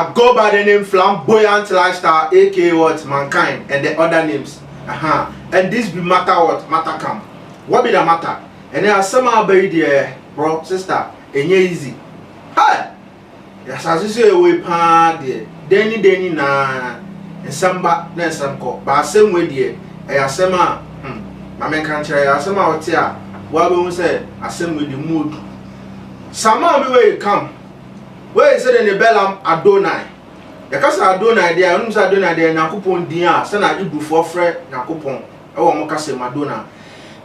I go by the name Flamboyant Lifestyle, aka what? Mankind, and the other names. And this be matter what? Matter come. What be the matter? And then somehow be there, bro, sister, and you easy. Hi! Yes, as you say, we pa there. Denny na and some back, then some call. But same way there, I asema, my man can't try, I asema out here. What we say, I same with the mood. Somehow be where you come. Where is it in the Bellam Adonai? The Casa Adonai there, I'm Adonai there, Nakupon Dia, Sana Ibu for Fred, Nakupon, or Mocase Madonna.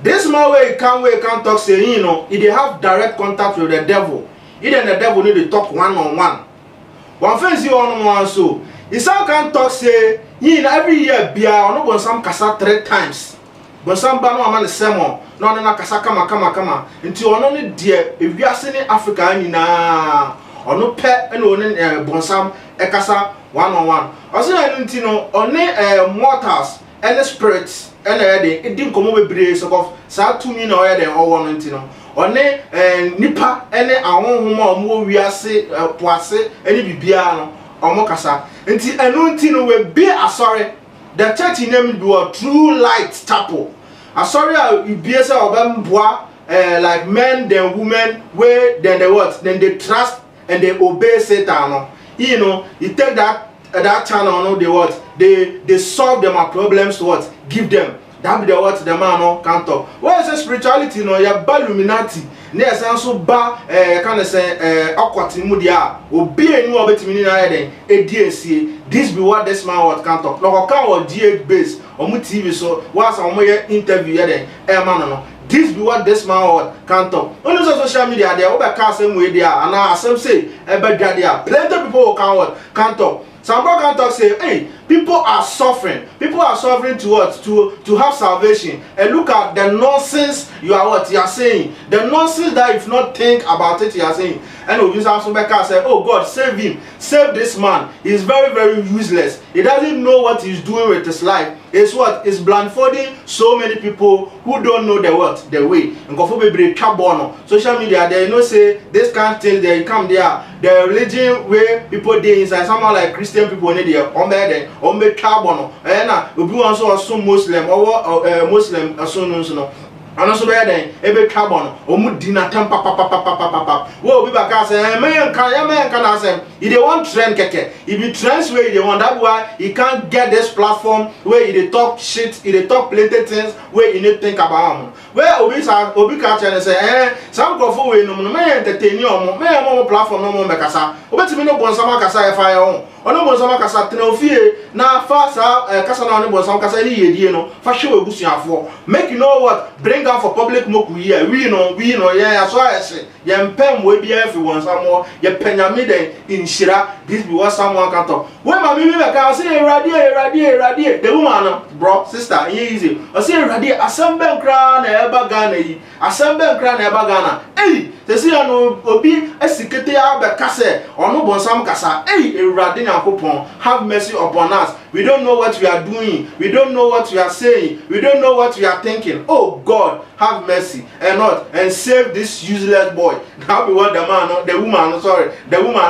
This man where you can't talk, say, you know, if they have direct contact with the devil, even the devil need to talk one on one. One face you on one so. If some can't talk, say, you know, every year, be on some Casa 3 times. But some Bano man the same one, no, Casa kama, until only dear, if you are seeing Africa, you know. Or no pet and only bonsam ekasa one on one. Also, I don't know only mortals and the spirits and it didn't come over brace of sad to me no than all one no. Only nipa and our own more we are say poise any bibiano or mocasa. Until I don't will be a sorry. The church in name be a true light chapel. A sorry, you be a like men, then women, where then they what? Then they trust. And they obey Satan. You know, you take that channel, no, they what? They solve them our problems, what? Give them. That be the what the man no can't talk. What is the spirituality? No, you ba Illuminati. Ne so ba kind of say akwati mudia. Obi enu obetimi na eden. EDC. This be what this man what can't talk. No can or DH base. Omu TV so. Once omu interview eden. Man no. This be what this man can't talk. On social media, there over same way there, and I some say about there. Plenty of people can't talk. Some people can't talk say, hey, people are suffering. People are suffering to what? To have salvation. And look at the nonsense you are saying. The nonsense that if not think about it, you are saying. And we have some say, oh God, save him, save this man. He's very, very useless. He doesn't know what he's doing with his life. It's what is blindfolding so many people who don't know the way. And social media, they know say this kind of thing. They come there. The religion where people dey inside, someone like Christian people need there. Carbono. And we also assume Muslim or Muslim assume no. And also there then ebe carbon omu dina tempa papa wo bi baka say man can say if they want trend keke if you trends where they want that why you can't get this platform where they talk shit they talk plenty things where you need to think about them where obi catch and say some crofo we no man entertain you man platform no more kasa obetimi no bon sama kasa e fire on ono bon sama kasa tenofie na fa sa kasa na ono bon sama kasa ni yedie no fa hwe ebusuafo make you know what bring out for public moku here we know yeah so I say yempem we bia everyone some ye penyame den inshira this be what someone can talk when my me can say radio the woman bro sister easy I say radio assemble kra na eba Ghana yi assemble kra na eba Ghana hey they say no obi esikete abeka say ono bonsam kasa hey erade nyankopon have mercy upon us. We don't know what we are doing. We don't know what we are saying. We don't know what we are thinking. Oh God, have mercy and save this useless boy. Now be what the woman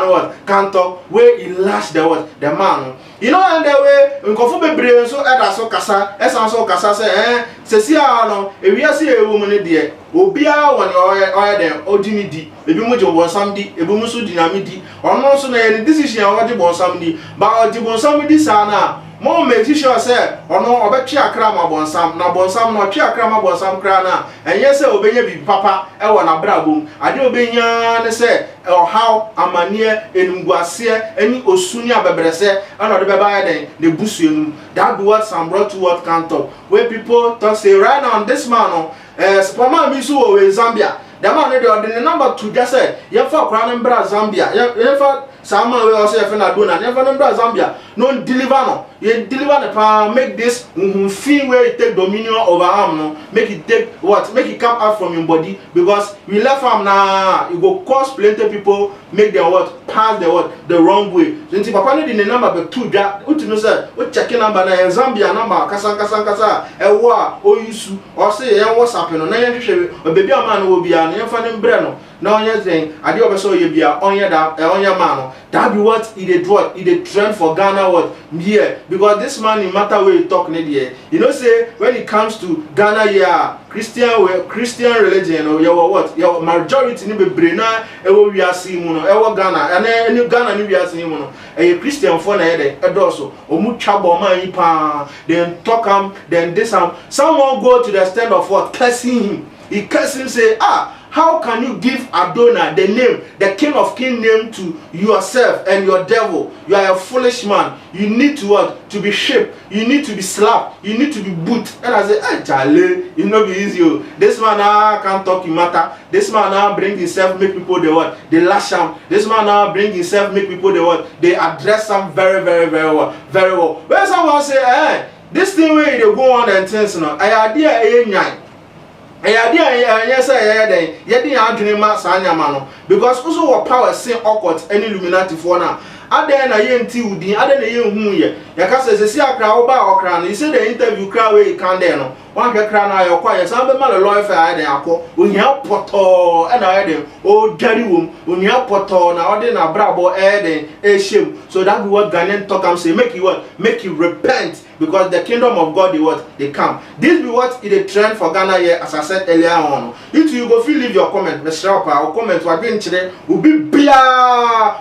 what can't talk where he lashed the man. You know and the way in kofu bebre so eda so kasa esan so kasa say sesia no e wi ase e wo mu ne de obia won oya den odimi di ebi mu je bonsam di ebi mu so dinami di ono so na ye decision a wo je bonsam di ba o je bonsam di sa na mo make sure say ono obetwe akra ma bonsam na bonsam no twe akra ma bonsam kra na enye say obenya bi papa e wo na brabom ade obenya ne say how amanie enunguase ani osuni abebrese ana de beba den the busuenu that what some brought to what can't talk where people talk say right now this man superman mi so we Zambia the man the number 2 just say you for kra na bra Zambia you for Sama we also have na dona never number Zambia no deliver no you deliver the power make this feel where it take dominion over arm no make it take what make it come out from your body because we left arm now it go cause plenty people make their what pass the wrong way so papa need the number 2 ja what you know say what checking number na Zambia number kasa e wo a o yusu o say e WhatsApp no na ye hwehwe baby a man wo bia na ye fa ne mbre no na onye thing ade obeso ye bia onye man that be what he dey trend for Ghana what here because this man no matter where you talk there you know say when it comes to Ghana here Christian religion or your majority ni bebre na ewo wiase mu no ewo Ghana and Ghana ni wiase mu no e Christian for na e doso omu twabo man yi pa then talk am then this am someone go to the extent of what cursing him. He cursed him say how can you give Adonai the name, the King of Kings name to yourself and your devil? You are a foolish man. You need to what? To be shaped. You need to be slapped. You need to be boot. And I say, hey, Charlie, it no be easy. This man can't talk in matter. This man bring himself, make people the what? They lash him. This man bring himself, make people the what? They address him very, very, very well. Very well. When someone say, hey, this thing where they go on and things, you know, I idea a yes I adwene ma saa nyama no because also what power say occult any Illuminati for now aden na ye nti udin aden na ye hu ye ka say se akra wo ba okra no you say the interview crowd where you can there no wan hwe kra na ye kwa ye san be ma le lawyer fa aden akọ ohia poto e na aden o dwari wom ohia poto na ode na brabo aden e shem so that be what Ghanaian talk am say make you repent because the kingdom of God they come. This be what is the trend for Ghana here as I said earlier on. If you go feel leave your comment, Mr. or comment what been today will be bia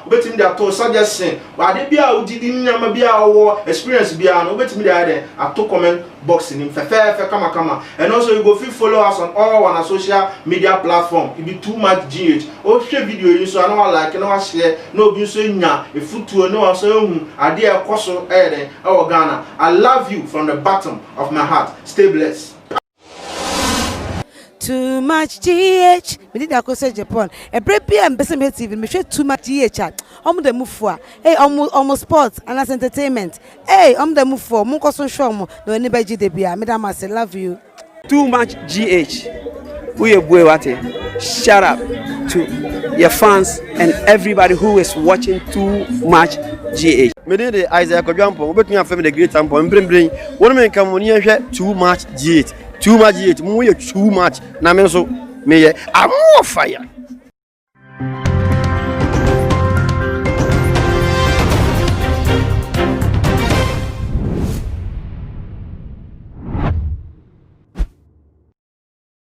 obetim dia to suggestion. Wa de bia udidi nyama bia owo experience bia no obetim dia there ato comment box in him fe kama and also you go feel follow us on all our social media platform. It be too much GH. O share video you so I no like no share no bi so nya e futuo no so hu ade e koso den our Ghana. I love you from the bottom of my heart. Stay blessed. Too much GH. We did that say Japan. A break PM BSM TV. Me share too much GH. The move for. Hey, almost sports and as entertainment. Hey, the move for. Munko so show mo. No anybody GDB. Madam I say love you. Too much GH. We boy wate. Shout out to your fans and everybody who is watching Too Much GH. Me dey Isaiah Kodwampo, obetumi afem the great ampo mbrembren. Wonu me nka mo ni ehwe Too Much GH. Too Much GH. Mo ye too much. Na me so me ye amo fire.